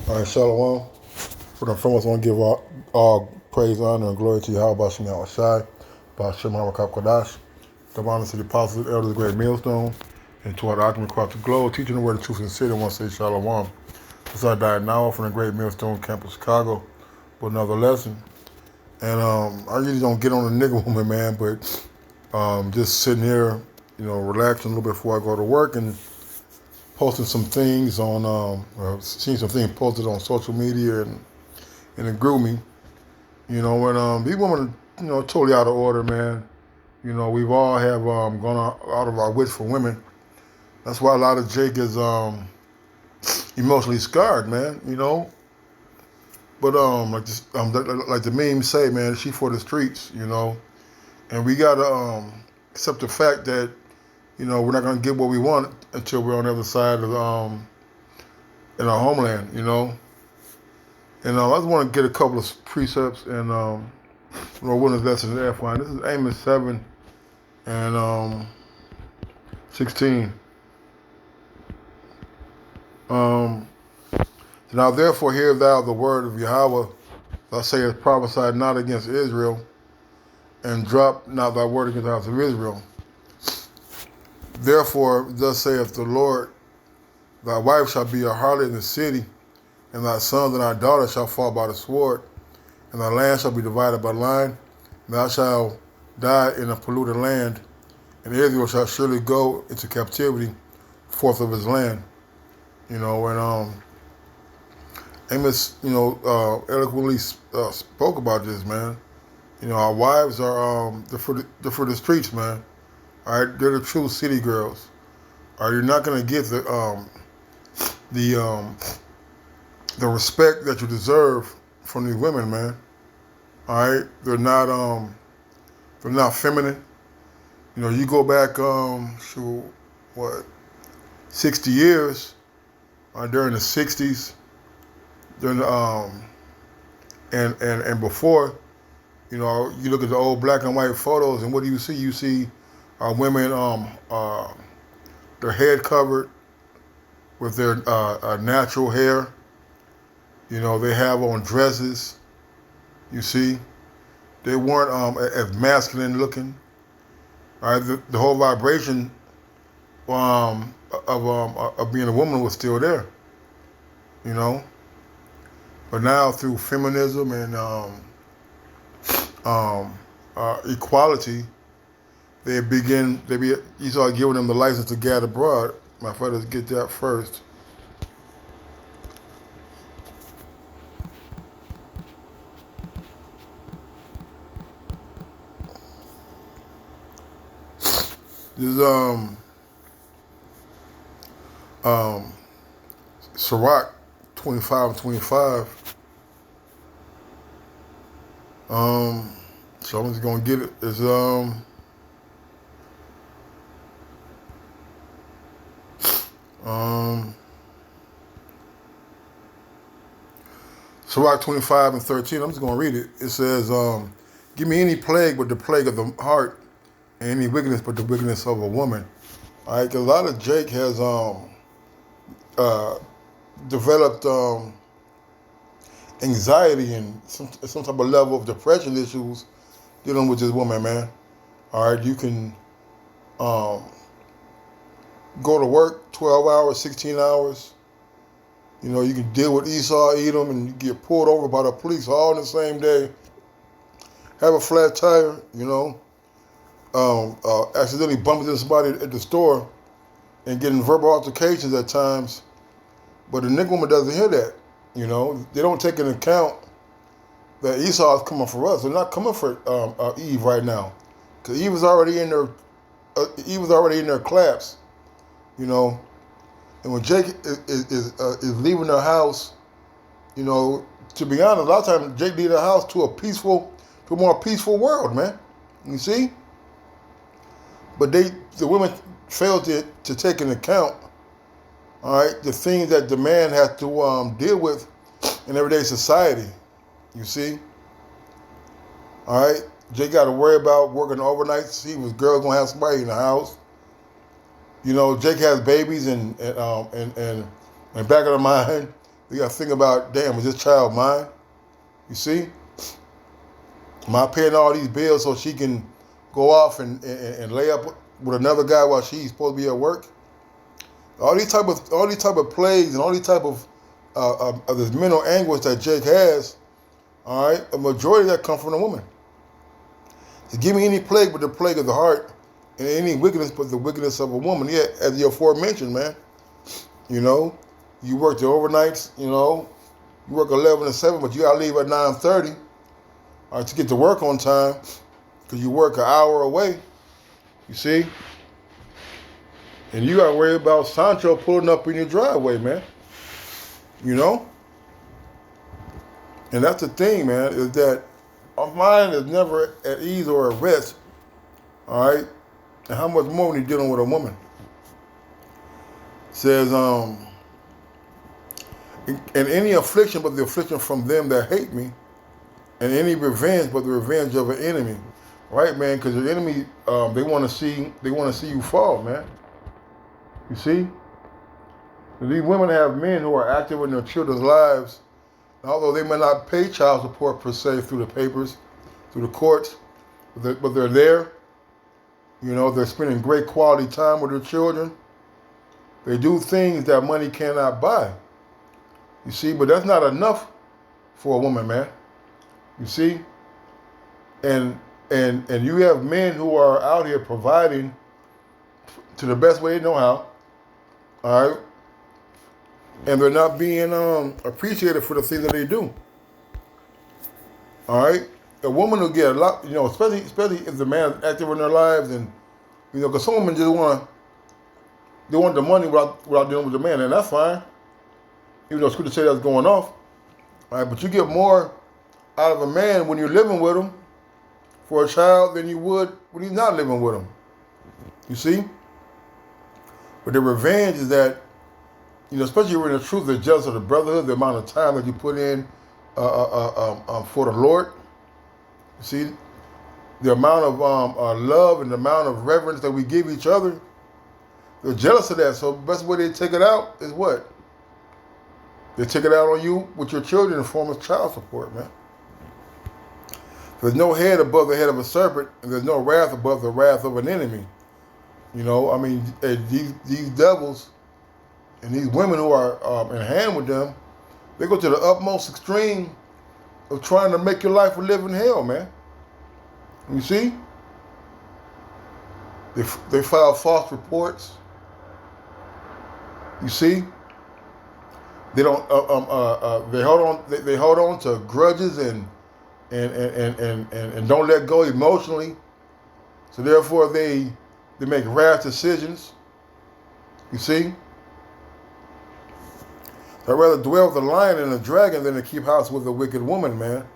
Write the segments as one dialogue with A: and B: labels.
A: All right, Shalom. For the first, I want to give all praise, honor, and glory to Yahweh Shem Shai, Bashem Harakab Kodash, the honor to the apostles, elders, of the great millstone, and to our doctrine across the globe, teaching the word of truth and city. I want to say Shalom. As I died now from the great millstone campus, Chicago, with another lesson. And I usually don't get on the nigga woman, man, but just sitting here, relaxing a little bit before I go to work and posting some things on, seeing some things posted on social media, and it grew me. And these women, totally out of order, man. We've all have gone out of our wits for women. That's why a lot of Jake is emotionally scarred, man. But like the meme say, man, she for the streets, and we gotta accept the fact that we're not gonna get what we want until we're on the other side of in our homeland, And I just want to get a couple of precepts and wilderness lesson in F1. This is Amos 7 and 16. Now therefore hear thou the word of Yahweh, thou sayest, prophesy not against Israel, and drop not thy word against the house of Israel. Therefore thus saith the Lord, thy wife shall be a harlot in the city, and thy sons and thy daughters shall fall by the sword, and thy land shall be divided by line, and thou shalt die in a polluted land, and Israel shall surely go into captivity forth of his land. And Amos, eloquently spoke about this, man. Our wives are they're for the streets, man. All right, they're the true city girls. All right, you're not gonna get the respect that you deserve from these women, man. All right, they're not feminine. You go back 60 years, during the 60s, during the and before, you look at the old black and white photos, and what do you see? You see women their head covered with their natural hair. They have on dresses. You see, they weren't as masculine looking. All right, the whole vibration of being a woman was still there. But now through feminism and equality, you start giving them the license to gad abroad. My brothers get that first. This is Sirach 25:25. So I'm just gonna get it. It's Sirach 25:13. I'm just gonna read it. It says, "Give me any plague but the plague of the heart, and any wickedness but the wickedness of a woman." All right, because a lot of Jake has developed anxiety and some type of level of depression issues dealing with this woman, man. All right, you can go to work 12 hours, 16 hours. You can deal with Esau, Edom, and you get pulled over by the police all in the same day. Have a flat tire, accidentally bump into somebody at the store and getting verbal altercations at times. But the nigga woman doesn't hear that. They don't take into account that Esau is coming for us. They're not coming for Eve right now, because Eve was already in their claps. And when Jake is leaving their house, to be honest, a lot of times Jake leaves the house to a more peaceful world, man. You see, but the women fail to take into account, all right, the things that the man has to deal with in everyday society. You see, all right, Jake got to worry about working overnight to see if his girl's gonna have somebody in the house. Jake has babies, and back of the mind, They got to think about, damn, is this child mine? You see? Am I paying all these bills so she can go off and lay up with another guy while she's supposed to be at work? All these type of plagues and all these type of this mental anguish that Jake has, all right, a majority of that come from the woman. To give me any plague but the plague of the heart, and any wickedness but the wickedness of a woman. Yeah, as you aforementioned, man. You know, you work the overnights. You know, you work 11 to 7, but you gotta leave at 9:30, all right, to get to work on time, because you work an hour away. You see, and you gotta worry about Sancho pulling up in your driveway, man. You know, and that's the thing, man, is that our mind is never at ease or at rest. All right. And how much more when you're dealing with a woman? It says, and any affliction but the affliction from them that hate me, and any revenge but the revenge of an enemy. Right, man? Because the enemy, they want to see you fall, man. You see? And these women have men who are active in their children's lives, and although they may not pay child support per se through the papers, through the courts, but they're there. You know, they're spending great quality time with their children. They do things that money cannot buy. You see, but that's not enough for a woman, man. You see? And you have men who are out here providing to the best way they know how. All right? And they're not being appreciated for the things that they do. All right? A woman will get a lot, you know, especially if the man is active in their lives, and you know, because some women just want the money without dealing with the man, and that's fine. Even though Scripture say that's going off, all right. But you get more out of a man when you're living with him for a child than you would when he's not living with him. You see. But the revenge is that, you know, especially when the truth is jealous of the brotherhood, the amount of time that you put in for the Lord. You see, the amount of love and the amount of reverence that we give each other, they're jealous of that. So the best way they take it out is what? They take it out on you with your children in the form of child support, man. There's no head above the head of a serpent, and there's no wrath above the wrath of an enemy. You know, I mean, these devils and these women who are in hand with them, they go to the utmost extreme of trying to make your life a living hell, man. You see? They file false reports. You see? They don't. They hold on. They hold on to grudges and don't let go emotionally. So therefore, they make rash decisions. You see? I'd rather dwell with a lion and a dragon than to keep house with a wicked woman, man.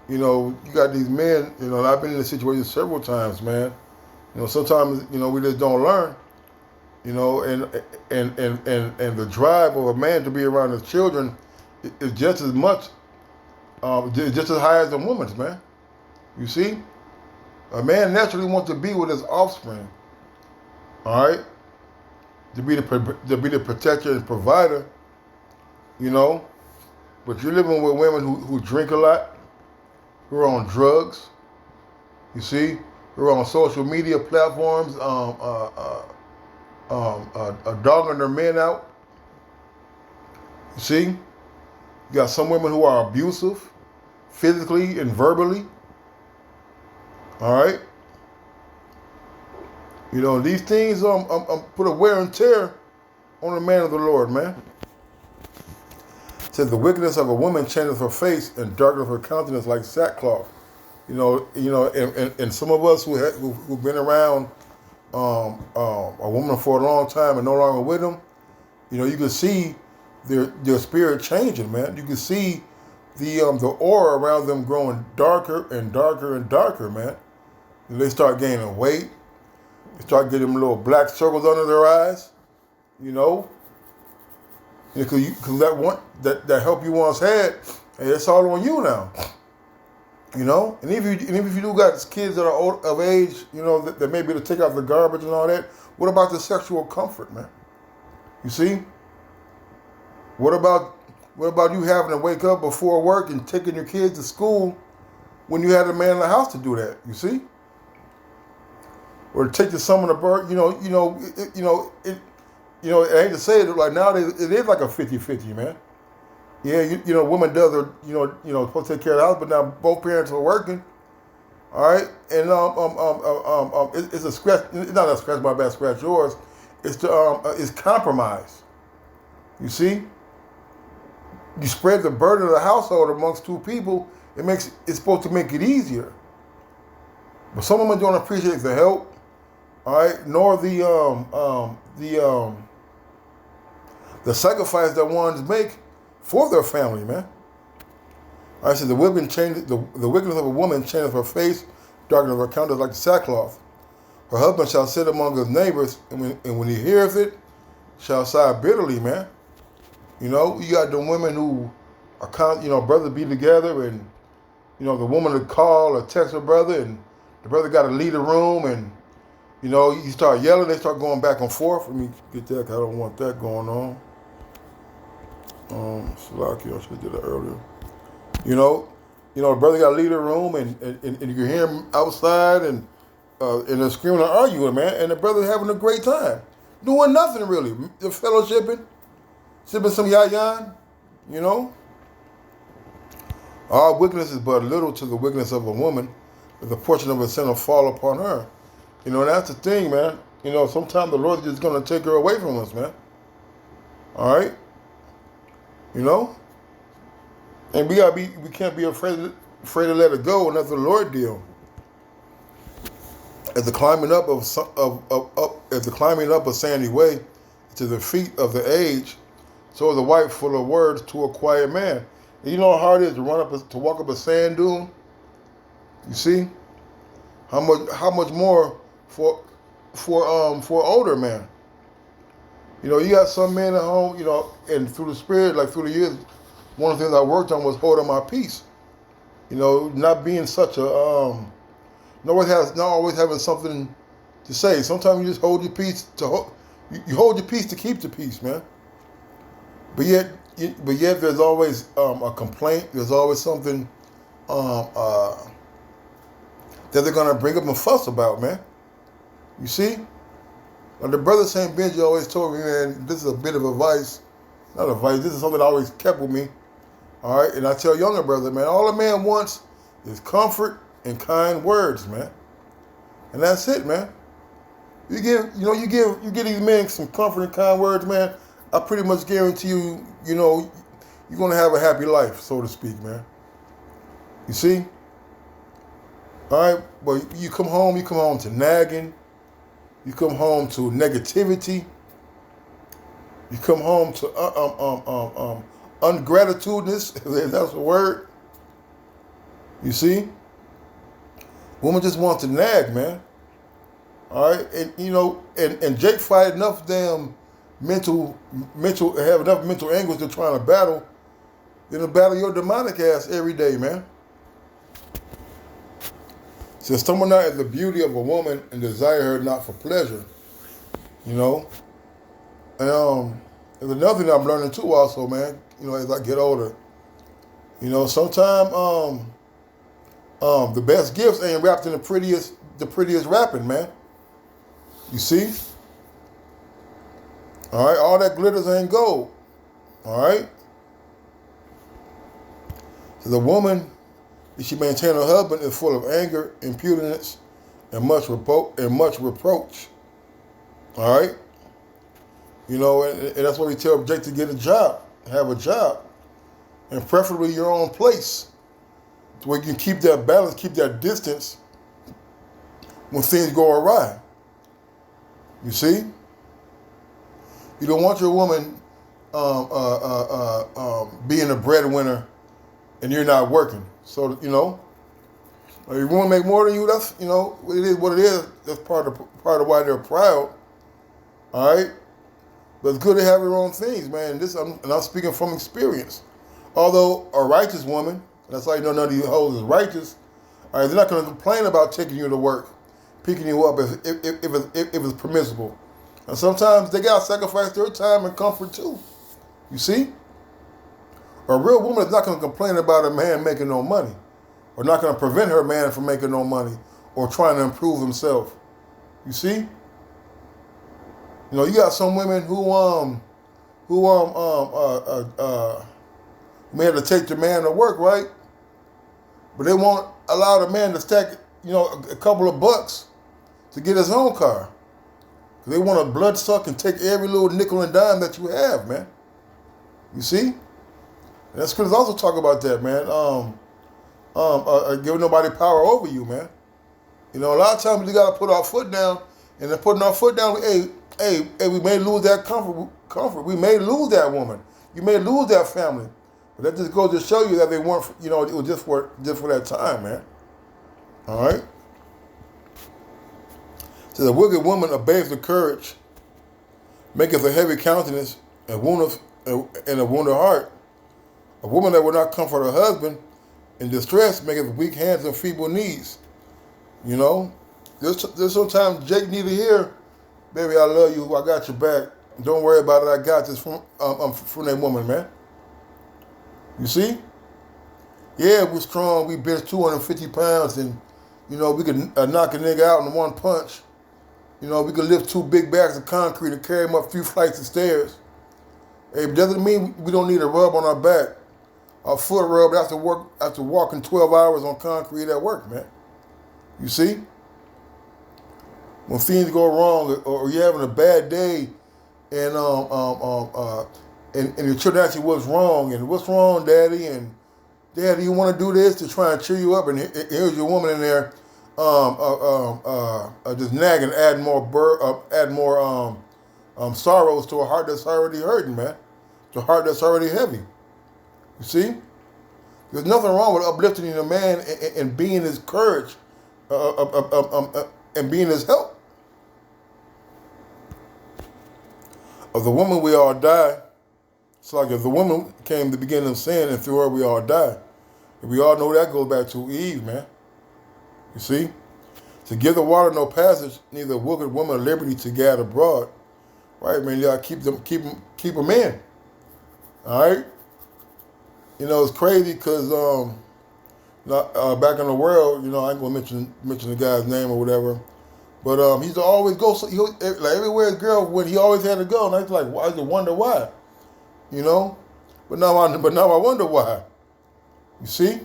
A: You know, you got these men, you know, and I've been in this situation several times, man. You know, sometimes, you know, we just don't learn. You know, and the drive of a man to be around his children is just as much, just as high as a woman's, man. You see? A man naturally wants to be with his offspring. All right? To be the protector and provider. You know, but you're living with women who drink a lot, who are on drugs, you see, who are on social media platforms, dogging their men out. You see, you got some women who are abusive, physically and verbally. All right, you know, these things put a wear and tear on the man of the Lord, man. Says the wickedness of a woman changeth her face and darkeneth her countenance like sackcloth. You know, and some of us who've been around a woman for a long time and no longer with them, you know, you can see their spirit changing, man. You can see the aura around them growing darker and darker and darker, man. And they start gaining weight. They start getting little black circles under their eyes, you know. Because that help you once had, hey, it's all on you now. You know, and if you do got kids that are of age, you know, that may be able to take out the garbage and all that. What about the sexual comfort, man? You see, what about What about you having to wake up before work and taking your kids to school when you had a man in the house to do that? You see, or to take the sum of the bird. I hate to say it, like nowadays it is like a 50-50, man. Yeah, woman does her, supposed to take care of the house, but now both parents are working. All right, and it's a scratch. It's not a scratch my back, scratch yours. It's compromise. You see, you spread the burden of the household amongst two people. It's supposed to make it easier. But some women don't appreciate the help. All right, nor the sacrifice that ones make for their family, man. I said the wickedness of a woman changeth her face, darkness of her countenance like the sackcloth. Her husband shall sit among his neighbors, and when he heareth it, shall sigh bitterly, man. You got the women who are, brothers be together, and the woman would call or text her brother, and the brother got to leave the room, and you start yelling, they start going back and forth. Let me get that, because I don't want that going on. Slaki, I should have did that earlier. The brother got to leave the room, and you can hear him outside, and they're screaming and arguing, man. And the brother's having a great time, doing nothing really. The fellowshipping, sipping some yayan, Our wickedness is but little to the wickedness of a woman, but the portion of a sinner fall upon her. And that's the thing, man. Sometimes the Lord is just going to take her away from us, man. All right? And we can't be afraid to let it go, and that's the Lord deal. As the climbing up of a sandy way to the feet of the age, so is a wife full of words to a quiet man. And you know how hard it is to walk up a sand dune? You see? How much more for an older man? You got some men at home, and through the spirit, like through the years, one of the things I worked on was holding my peace. Not being such a not always having something to say. Sometimes you just hold your peace you hold your peace to keep the peace, man. But yet there's always a complaint. There's always something that they're gonna bring up and fuss about, man. You see? Now, the brother St. Benji always told me, man, this is a bit of advice. Not advice, this is something that always kept with me. All right? And I tell younger brother, man, all a man wants is comfort and kind words, man. And that's it, man. You give these men some comfort and kind words, man, I pretty much guarantee you, you're gonna have a happy life, so to speak, man. You see? All right, but you come home to nagging. You come home to negativity. You come home to ungratitudeness, if that's a word. You see? Woman just wants to nag, man. All right, and and Jake fight enough damn mental have enough mental anguish to trying to battle than to battle your demonic ass every day, man. Since someone not the beauty of a woman and desire her not for pleasure, And there's another thing I'm learning too also, man, as I get older. Sometimes the best gifts ain't wrapped in the prettiest wrapping, man. You see? All right, all that glitters ain't gold. All right? So the woman, if she maintain her husband, is full of anger, impudence, and much reproach. All right? And that's why we tell Jake to get a job, have a job, and preferably your own place, where you can keep that balance, keep that distance when things go awry. You see? You don't want your woman being a breadwinner and you're not working. So, if you want to make more than you, that's, it is what it is. That's part of why they're proud. All right? But it's good to have your own things, man. And I'm speaking from experience. Although a righteous woman, that's how you know none of these hoes is righteous, all right, they're not going to complain about taking you to work, picking you up if it's permissible. And sometimes they got to sacrifice their time and comfort too. You see? A real woman is not going to complain about a man making no money, or not going to prevent her man from making no money, or trying to improve himself. You see? You know, you got some women who may have to take the man to work, right? But they won't allow the man to stack, you know, a couple of bucks to get his own car. They want to blood suck and take every little nickel and dime that you have, man. You see? And that's Scriptures also talk about that, man. Giving nobody power over you, man. You know, a lot of times we got to put our foot down, and then putting our foot down, we may lose that comfort. We may lose that woman. You may lose that family. But that just goes to show you that they weren't, you know, it was just for that time, man. All right? So the wicked woman obeys the courage, maketh a heavy countenance, and a wounded heart. A woman that will not comfort her husband in distress maketh weak hands and feeble knees. You know, there's sometimes Jake need to hear, baby, I love you, I got your back. Don't worry about it, I got this from that woman, man. You see? Yeah, we're strong, we bench 250 pounds, and, you know, we can knock a nigga out in one punch. You know, we can lift 2 big bags of concrete and carry him up a few flights of stairs. Hey, it doesn't mean we don't need a rub on our back. Our foot rub after walking 12 hours on concrete at work, man. You see? When things go wrong or you're having a bad day and your children ask you what's wrong and what's wrong, Daddy, and Daddy, you want to do this to try and cheer you up, and here's your woman in there just nagging, add more sorrows to a heart that's already hurting, man. To a heart that's already heavy. You see? There's nothing wrong with uplifting a man and being his courage and being his help. Of the woman we all die. It's like if the woman came to the beginning of sin and through her we all die. And we all know that goes back to Eve, man. You see? To give the water no passage, neither wicked woman liberty to gad abroad. Right, man, you gotta keep them in. All right? You know, it's crazy because back in the world, you know, I ain't gonna mention the guy's name or whatever, but he's always go. Like everywhere his girl went, he always had to go, and I was like, why? I just wonder why, you know. But now I wonder why. You see?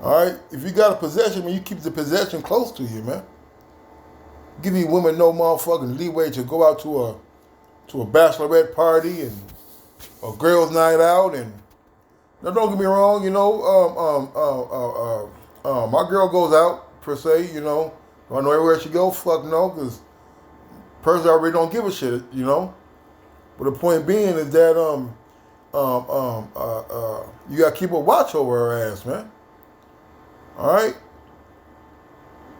A: All right. If you got a possession, man, you keep the possession close to you, man. Give these women no motherfucking leeway to go out to a bachelorette party and a girls' night out. And now, don't get me wrong, you know, my girl goes out per se, you know. Do I know everywhere she goes? Fuck no, because personally I really don't give a shit, you know. But the point being is that you gotta keep a watch over her ass, man. All right,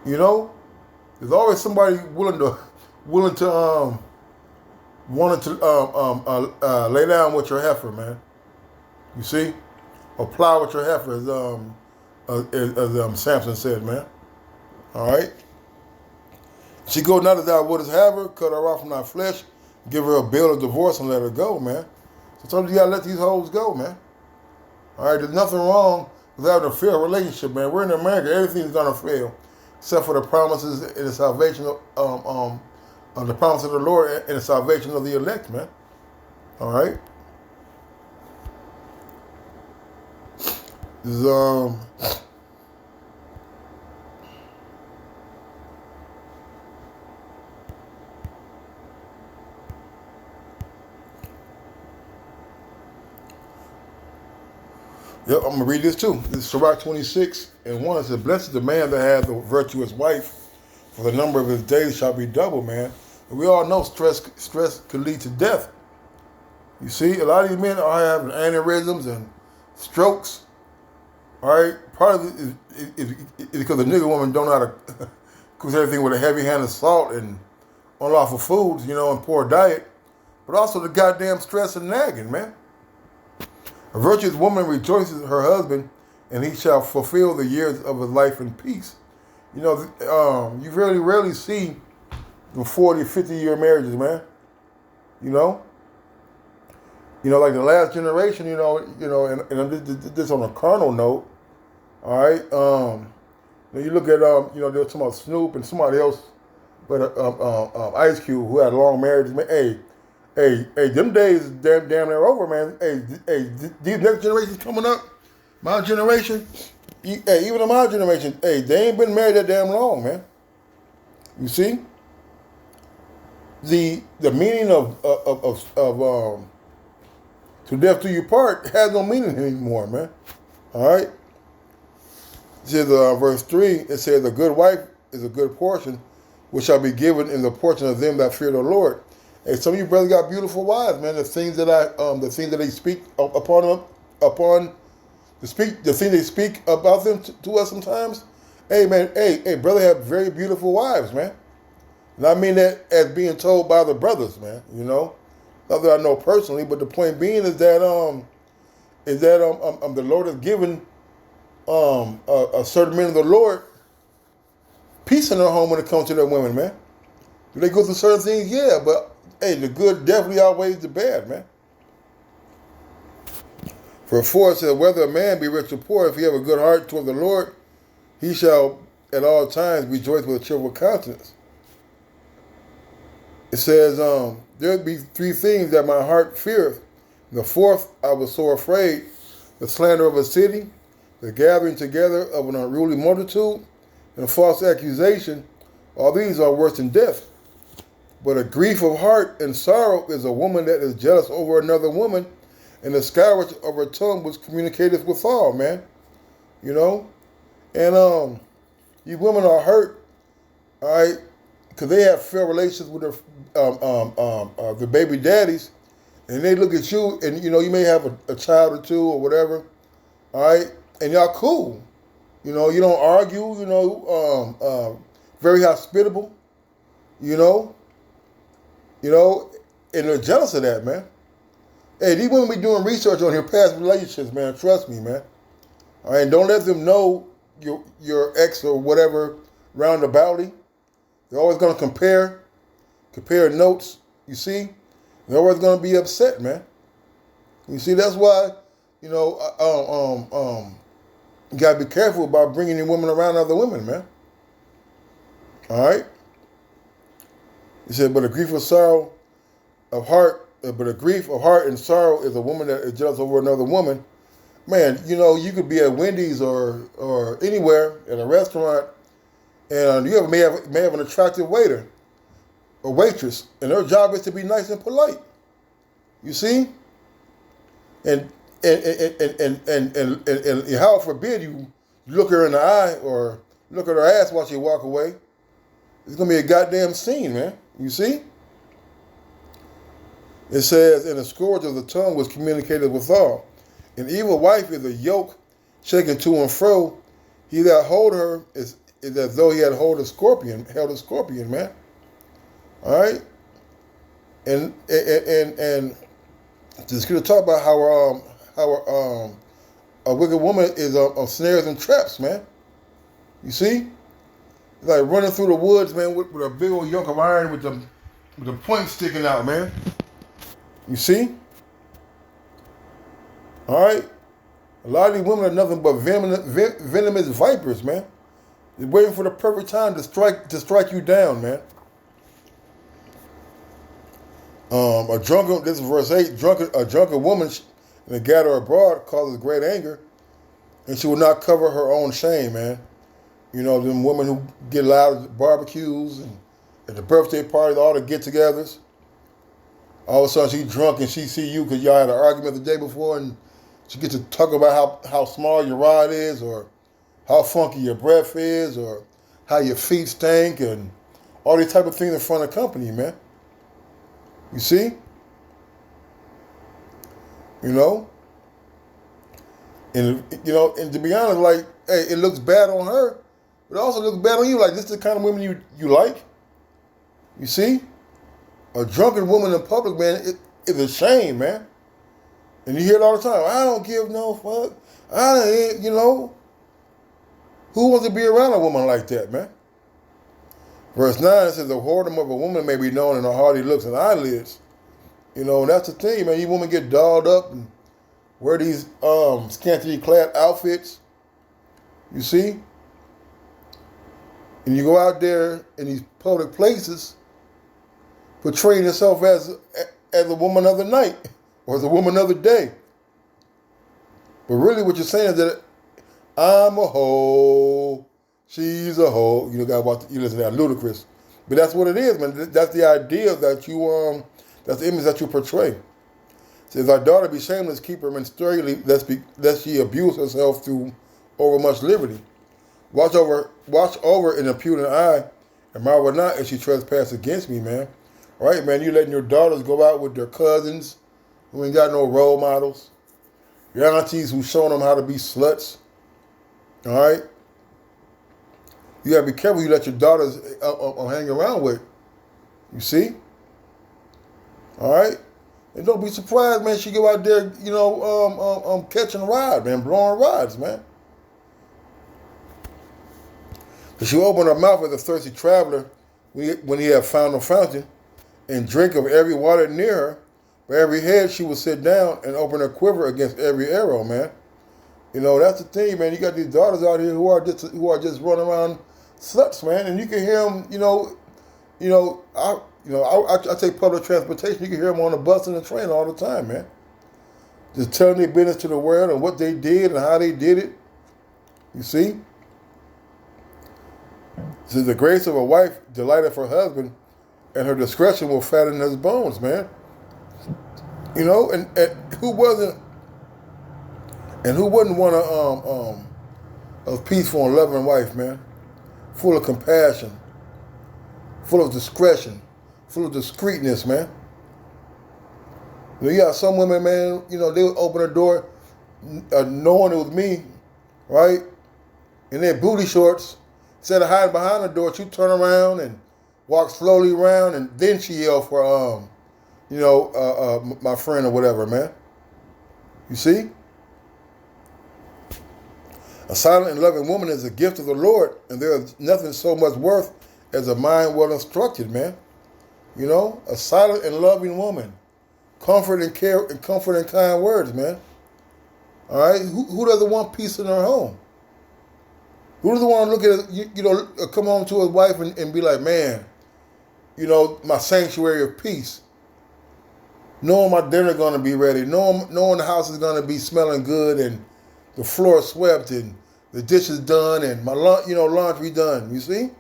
A: you know. There's always somebody willing to lay down with your heifer, man. You see, or plow with your heifer, as Samson said, man. All right. She go not as thou wouldest have her, cut her off from thy flesh, give her a bill of divorce and let her go, man. Sometimes you gotta let these hoes go, man. All right. There's nothing wrong with having a fair relationship, man. We're in America. Everything's gonna fail. Except for the promises and the salvation of the promise of the Lord and the salvation of the elect, man. All right. Yep, I'm gonna read this too. This is Sirach 26:1. It says, "Blessed is the man that hath a virtuous wife, for the number of his days shall be double." Man, and we all know stress can lead to death. You see, a lot of these men are having aneurysms and strokes. All right, part of it is because the nigga woman don't know how to cook everything with a heavy hand of salt and unlawful foods, you know, and poor diet, but also the goddamn stress and nagging, man. A virtuous woman rejoices her husband, and he shall fulfill the years of his life in peace. You know, you very rarely see 40, 50-year marriages, man. You know? like the last generation, and I'm this on a carnal note, all right. When you look at there's talking about Snoop and somebody else, but Ice Cube who had long marriages. Man, hey, them days damn near over, man. These next generations coming up, my generation, even in my generation, they ain't been married that damn long, man. You see, the meaning of to death do you part has no meaning anymore, man. All right. It says verse 3. It says a good wife is a good portion, which shall be given in the portion of them that fear the Lord. Hey, some of you brothers got beautiful wives, man. The things that they speak upon them, the things they speak about them to us sometimes. Hey, man. Hey, brother, have very beautiful wives, man. And I mean that as being told by the brothers, man. Not that I know personally, but the point being is that the Lord has given a certain men of the Lord peace in their home when it comes to their women, man. Do they go through certain things? Yeah, but hey, the good definitely outweighs the bad, man. For 4 it says, whether a man be rich or poor, if he have a good heart toward the Lord, he shall at all times rejoice with a cheerful countenance. It says, there be 3 things that my heart feareth. The 4th, I was so afraid, the slander of a city, the gathering together of an unruly multitude, and false accusation. All these are worse than death. But a grief of heart and sorrow is a woman that is jealous over another woman, and the scourge of her tongue which communicateth withal, man. And you women are hurt, all right, because they have fair relations with their baby daddies, and they look at you, and you may have a child or 2 or whatever, all right, and y'all cool, you don't argue, very hospitable, and they're jealous of that, man. Hey, these women be doing research on your past relationships, man. Trust me, man. All right, don't let them know your ex or whatever roundabouty. They're always going to compare notes. You see, they're always going to be upset, man. You see, that's why you gotta be careful about bringing your women around other women, man. All right. He said, but a grief of heart and sorrow is a woman that is jealous over another woman. Man, you could be at Wendy's or anywhere at a restaurant, and you may have an attractive waiter or waitress, and their job is to be nice and polite. You see, and how forbid you look her in the eye or look at her ass while she walk away. It's gonna be a goddamn scene, man. You see. It says, and the scourge of the tongue was communicated withal. An evil wife is a yoke shaken to and fro. He that hold her is as though he had held a scorpion, man. All right, and just gonna talk about how a wicked woman is on snares and traps, man. You see, it's like running through the woods, man, with a big old yoke of iron with the point sticking out, man. You see? All right? A lot of these women are nothing but venomous vipers, man. They're waiting for the perfect time to strike you down, man. This is verse 8, a drunken woman in the gather abroad causes great anger, and she will not cover her own shame, man. Them women who get loud at barbecues and at the birthday parties, all the get-togethers. All of a sudden she's drunk and she see you because y'all had an argument the day before, and she gets to talk about how small your rod is, or how funky your breath is, or how your feet stink, and all these type of things in front of company, man. You see? And and to be honest, like, hey, it looks bad on her, but it also looks bad on you. Like, this is the kind of women you like. You see? A drunken woman in public, man, it's a shame, man. And you hear it all the time. I don't give no fuck. Who wants to be around a woman like that, man? Verse 9 says, the whoredom of a woman may be known in her haughty looks and eyelids. You know, and that's the thing, man. You women get dolled up and wear these scantily clad outfits. You see, and you go out there in these public places, portraying yourself as a woman of the night or as a woman of the day. But really, what you're saying is that I'm a hoe, she's a hoe. You know, got watch. You listen to that Ludacris, but that's what it is, man. That's the idea that you that's the image that you portray. It says our daughter be shameless, keep her menstrually, lest she abuse herself through over much liberty. Watch over an impudent eye, and marvel not if she trespass against me, man. All right, man, you letting your daughters go out with their cousins who ain't got no role models, your aunties who showing them how to be sluts. All right, you gotta be careful you let your daughters hang around with. You see, all right, and don't be surprised, man. She go out there, you know, catching a ride, man, blowing rides, man. But she opened her mouth as a thirsty traveler when he had found a fountain, and drink of every water near her. For every head she would sit down and open her quiver against every arrow, man. You know, that's the thing, man. You got these daughters out here who are just running around sluts, man, and you can hear them. I take public transportation. You can hear them on the bus and the train all the time, man. Just telling their business to the world and what they did and how they did it. You see? Says the grace of a wife delighteth her husband, and her discretion will fatten his bones, man. You know, and who wouldn't want a peaceful and loving wife, man, full of compassion, full of discretion, full of discreetness, man. You know, you got some women, man. You know, they would open the door, knowing it was me, right, in their booty shorts. Instead of hiding behind the door, she turn around and walk slowly around, and then she yell for my friend or whatever, man. You see? A silent and loving woman is a gift of the Lord, and there is nothing so much worth as a mind well instructed, man. You know, a silent and loving woman, comfort and care and comfort and kind words, man. All right, who doesn't want peace in her home? Who doesn't want to look at come home to his wife and be like, man, you know, my sanctuary of peace. Knowing my dinner going to be ready, knowing the house is going to be smelling good and the floor swept and the dishes done and my laundry done. You see,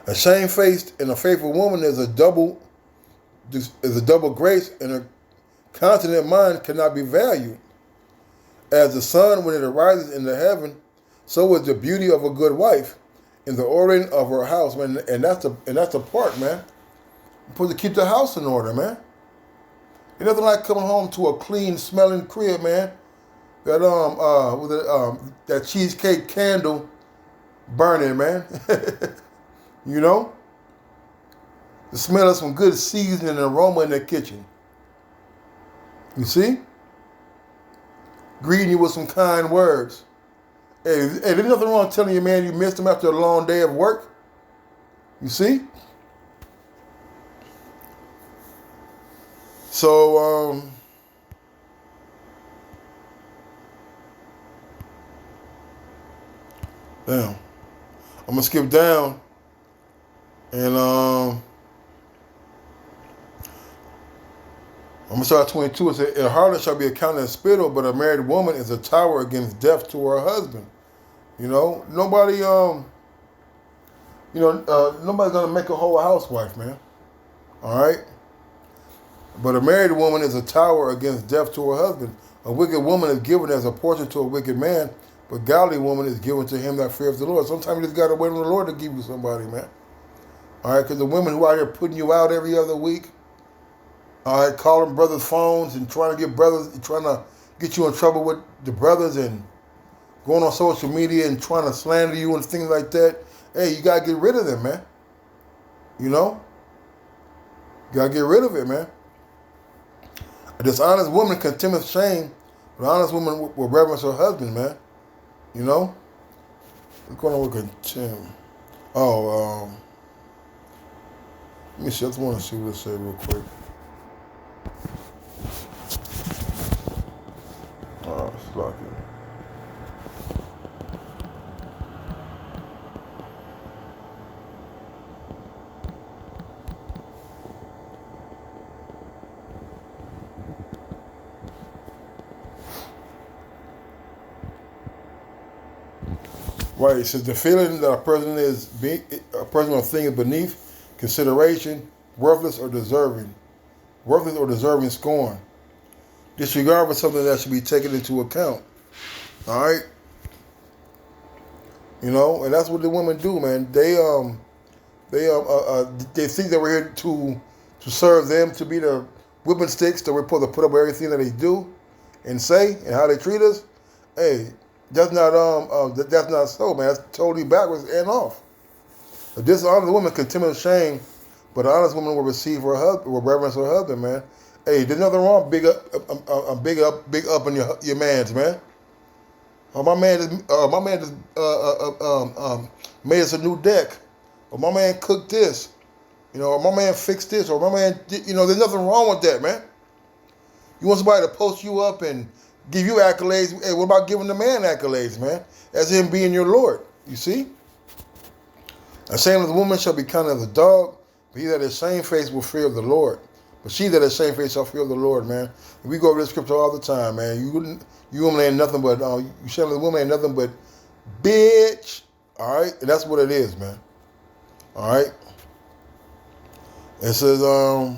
A: a shamefaced and a faithful woman is a double grace, and a continent mind cannot be valued. As the sun when it arises in the heaven, so is the beauty of a good wife in the ordering of her house, man. And that's the part, man. You're supposed to keep the house in order, man. It's nothing like coming home to a clean smelling crib, man. That cheesecake candle burning, man. You know? The smell of some good seasoning and aroma in the kitchen. You see? Greeting you with some kind words. Hey, there's nothing wrong with telling your man you missed him after a long day of work. You see? So, damn. I'm going to skip down and I'm going to start at 22. It says, a harlot shall be accounted as spittle, but a married woman is a tower against death to her husband. You know, nobody's going to make a whole housewife, man. All right? But a married woman is a tower against death to her husband. A wicked woman is given as a portion to a wicked man, but godly woman is given to him that fears the Lord. Sometimes you just got to wait on the Lord to give you somebody, man. All right? Because the women who are out here putting you out every other week, all right, calling brothers' phones and trying to get you in trouble with the brothers and going on social media and trying to slander you and things like that. Hey, you got to get rid of them, man. You know? You got to get rid of it, man. A dishonest woman contemneth shame, but an honest woman will reverence her husband, man. You know? What's going on with contempt? Let me see. I just want to see what it says real quick. It's lucky. Right. It says the feeling that a person or thing is beneath consideration, worthless or deserving scorn, disregard for something that should be taken into account. All right. You know, and that's what the women do, man. They think that we're here to serve them, to be the whipping sticks, that we're supposed to put up with everything that they do and say and how they treat us. Hey, that's not so, man. That's totally backwards and off. A dishonest woman contempt and shame, but an honest woman will receive her husband, will reverence her husband, man. Hey, there's nothing wrong. Big up on your man's, man. My man just made us a new deck. Or my man cooked this. You know, or my man fixed this. Or my man, there's nothing wrong with that, man. You want somebody to post you up and give you accolades. Hey, what about giving the man accolades, man? As him being your Lord. You see? A shameless woman shall be counted as a dog, but he that is shamefaced will fear the Lord. But she that is shamefaced shall fear the Lord, man. And we go over this scripture all the time, man. You woman ain't nothing but, you shameless woman ain't nothing but bitch. All right? And that's what it is, man. All right? It says, a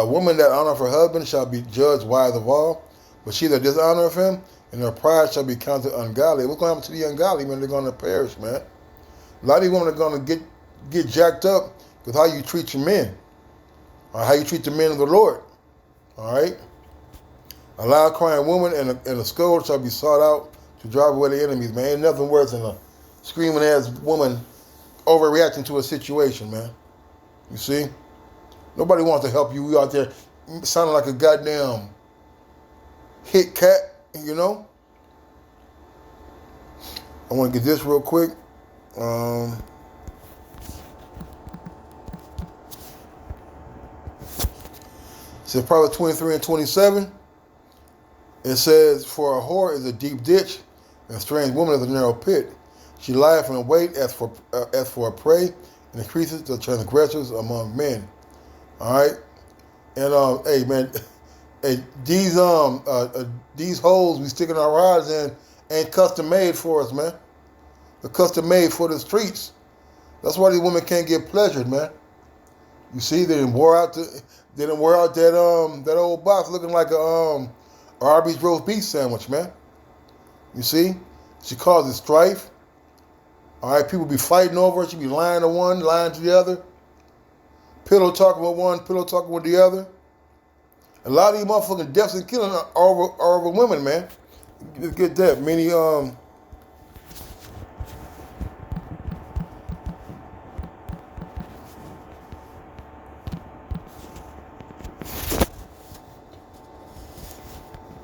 A: woman that honoreth her husband shall be judged wise of all, but she that dishonoreth him, and her pride shall be counted ungodly. What's going to happen to the ungodly, man? They're going to perish, man. A lot of these women are going to get jacked up because how you treat your men, or how you treat the men of the Lord. All right? A loud crying woman and a scold shall be sought out to drive away the enemies, man. Ain't nothing worse than a screaming ass woman overreacting to a situation, man. You see? Nobody wants to help you. We out there sounding like a goddamn hit cat, you know? I want to get this real quick. It says Proverbs 23 and 27. It says, for a whore is a deep ditch, and a strange woman is a narrow pit. She lieth in wait as for a prey, and increases the transgressors among men. All right, and hey man, hey these holes we sticking our rods in ain't custom made for us, man. They're custom made for the streets. That's why these women can't get pleasured, man. You see, they didn't wear out that old box looking like a Arby's roast beef sandwich, man. You see, she causes strife. All right, people be fighting over her. She be lying to one, lying to the other. Pillow talking with one, pillow talking with the other. A lot of these motherfucking deaths and killing are over women, man. Just get that. Many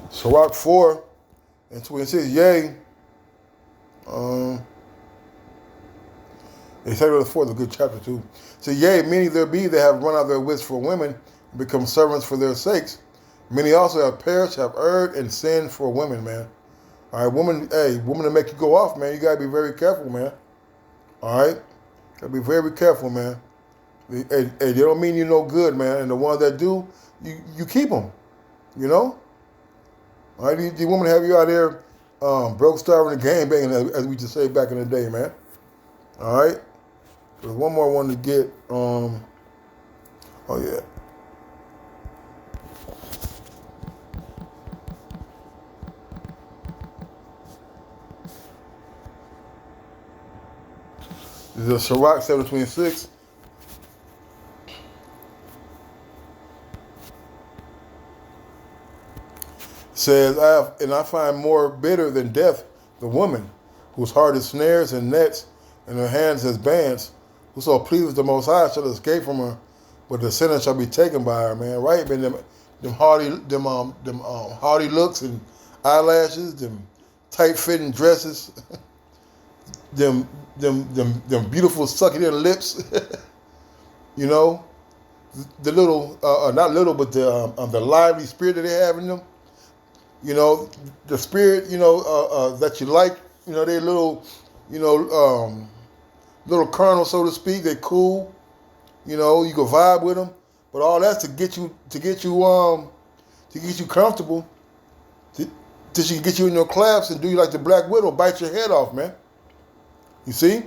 A: Sirach 4 and 26, yea. They say the 4 is a good chapter too. So yea, many there be that have run out their wits for women and become servants for their sakes. Many also have perished, have erred, and sinned for women, man. All right, woman to make you go off, man. You gotta be very careful, man. All right, gotta be very careful, man. Hey, they don't mean you no good, man. And the ones that do, you keep them. You know. All right, these women have you out there broke, starving, and gang banging, as we used to say back in the day, man. All right. There's one more one to get. Oh yeah. This is Sirach 7:26. Says, I find more bitter than death the woman, whose heart is snares and nets, and her hands as bands. Whoso pleases the Most High shall escape from her, but the sinner shall be taken by her, man. Right, man? Them haughty looks and eyelashes, them tight fitting dresses, them beautiful sucking their lips. You know, the little not little, but the lively spirit that they have in them. You know, the spirit. You know that you like. You know, they little. You know, little kernel, so to speak. They cool. You know, you can vibe with them, but all that's to get you comfortable. Till she can get you in your claps and do you like the Black Widow, bite your head off, man. You see?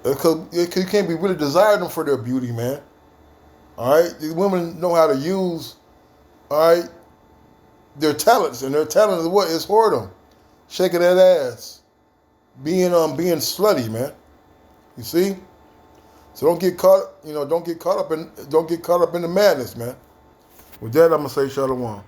A: Because you can't be really desiring them for their beauty, man. All right? These women know how to use, all right, their talents. And their talent is what? It's whoredom. Shaking that ass. Being slutty, man. You see? So don't get caught up in the madness, man. With that, I'm going to say shalom.